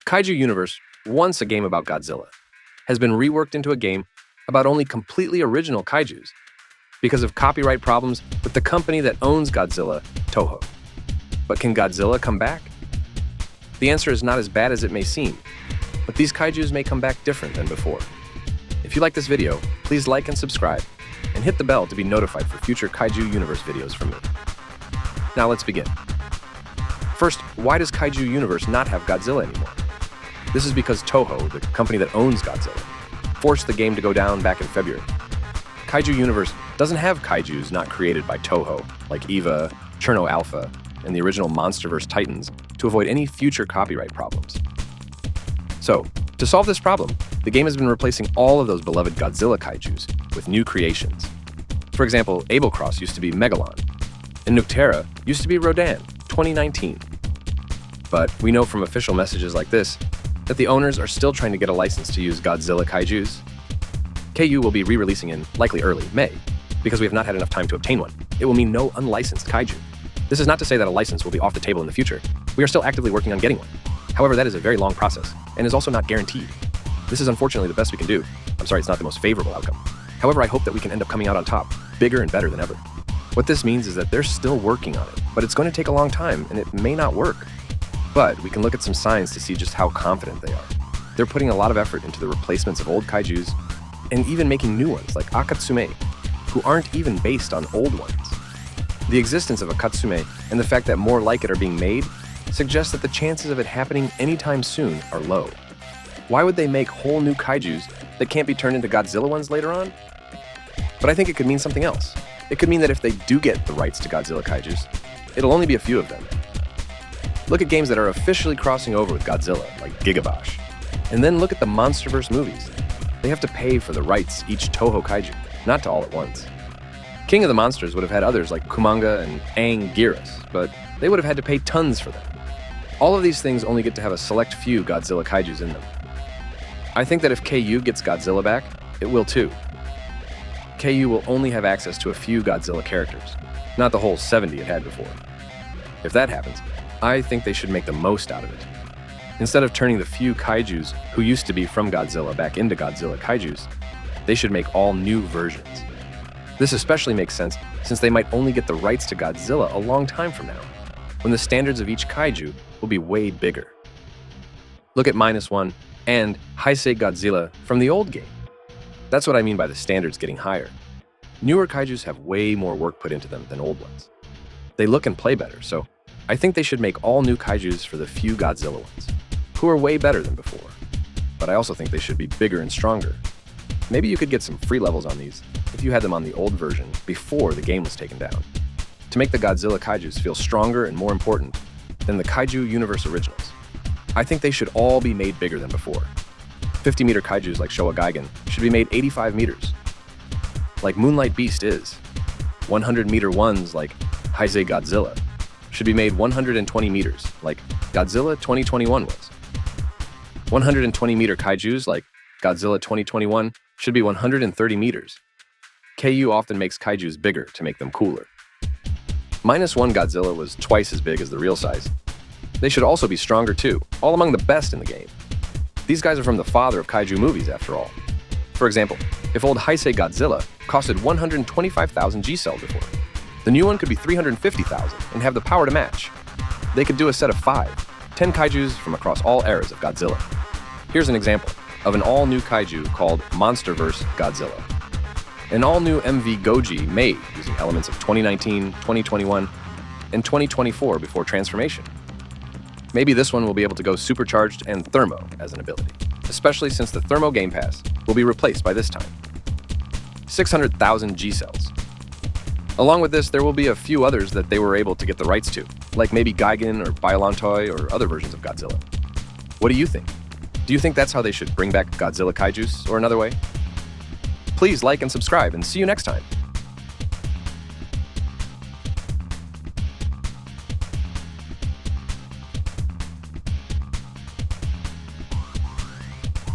Kaiju Universe, once a game about Godzilla, has been reworked into a game about only completely original kaijus because of copyright problems with the company that owns Godzilla, Toho. But can Godzilla come back? The answer is not as bad as it may seem, but these kaijus may come back different than before. If you like this video, please like and subscribe, and hit the bell to be notified for future Kaiju Universe videos from me. Now let's begin. First, why does Kaiju Universe not have Godzilla anymore? This is because Toho, the company that owns Godzilla, forced the game to go down back in February. Kaiju Universe doesn't have kaijus not created by Toho, like Eva, Cherno Alpha, and the original Monsterverse Titans, to avoid any future copyright problems. So, to solve this problem, the game has been replacing all of those beloved Godzilla kaijus with new creations. For example, Abelcross used to be Megalon, and Nuctera used to be Rodan, 2019. But we know from official messages like this that the owners are still trying to get a license to use Godzilla kaijus. KU will be re-releasing in likely early May, because we have not had enough time to obtain one. It will mean no unlicensed kaiju. This is not to say that a license will be off the table in the future. We are still actively working on getting one. However, that is a very long process, and is also not guaranteed. This is unfortunately the best we can do. I'm sorry, it's not the most favorable outcome. However, I hope that we can end up coming out on top, bigger and better than ever. What this means is that they're still working on it, but it's going to take a long time, and it may not work. But we can look at some signs to see just how confident they are. They're putting a lot of effort into the replacements of old kaijus, and even making new ones like Akatsume, who aren't even based on old ones. The existence of Akatsume and the fact that more like it are being made suggests that the chances of it happening anytime soon are low. Why would they make whole new kaijus that can't be turned into Godzilla ones later on? But I think it could mean something else. It could mean that if they do get the rights to Godzilla kaijus, it'll only be a few of them. Look at games that are officially crossing over with Godzilla, like Gigabash. And then look at the Monsterverse movies. They have to pay for the rights each Toho kaiju, not to all at once. King of the Monsters would have had others like Kumanga and Anguirus, but they would have had to pay tons for them. All of these things only get to have a select few Godzilla kaijus in them. I think that if KU gets Godzilla back, it will too. KU will only have access to a few Godzilla characters, not the whole 70 it had before. If that happens, I think they should make the most out of it. Instead of turning the few kaijus who used to be from Godzilla back into Godzilla kaijus, they should make all new versions. This especially makes sense since they might only get the rights to Godzilla a long time from now, when the standards of each kaiju will be way bigger. Look at -1 and Heisei Godzilla from the old game. That's what I mean by the standards getting higher. Newer kaijus have way more work put into them than old ones. They look and play better, so I think they should make all new kaijus for the few Godzilla ones, who are way better than before. But I also think they should be bigger and stronger. Maybe you could get some free levels on these if you had them on the old version before the game was taken down, to make the Godzilla kaijus feel stronger and more important than the Kaiju Universe originals. I think they should all be made bigger than before. 50-meter kaijus like Showa Gigan should be made 85 meters, like Moonlight Beast is. 100-meter ones like Heisei Godzilla should be made 120 meters, like Godzilla 2021 was. 120-meter kaijus like Godzilla 2021 should be 130 meters. KU often makes kaijus bigger to make them cooler. -1 Godzilla was twice as big as the real size. They should also be stronger too, all among the best in the game. These guys are from the father of kaiju movies, after all. For example, if old Heisei Godzilla costed 125,000 G-cells before, the new one could be 350,000 and have the power to match. They could do a set of 10 kaijus from across all eras of Godzilla. Here's an example of an all-new kaiju called Monsterverse Godzilla. An all-new MV Goji made using elements of 2019, 2021, and 2024 before transformation. Maybe this one will be able to go supercharged and thermo as an ability, especially since the thermo game pass will be replaced by this time. 600,000 G-cells. Along with this, there will be a few others that they were able to get the rights to, like maybe Gigan or Biollantoi or other versions of Godzilla. What do you think? Do you think that's how they should bring back Godzilla kaijus or another way? Please like and subscribe, and see you next time.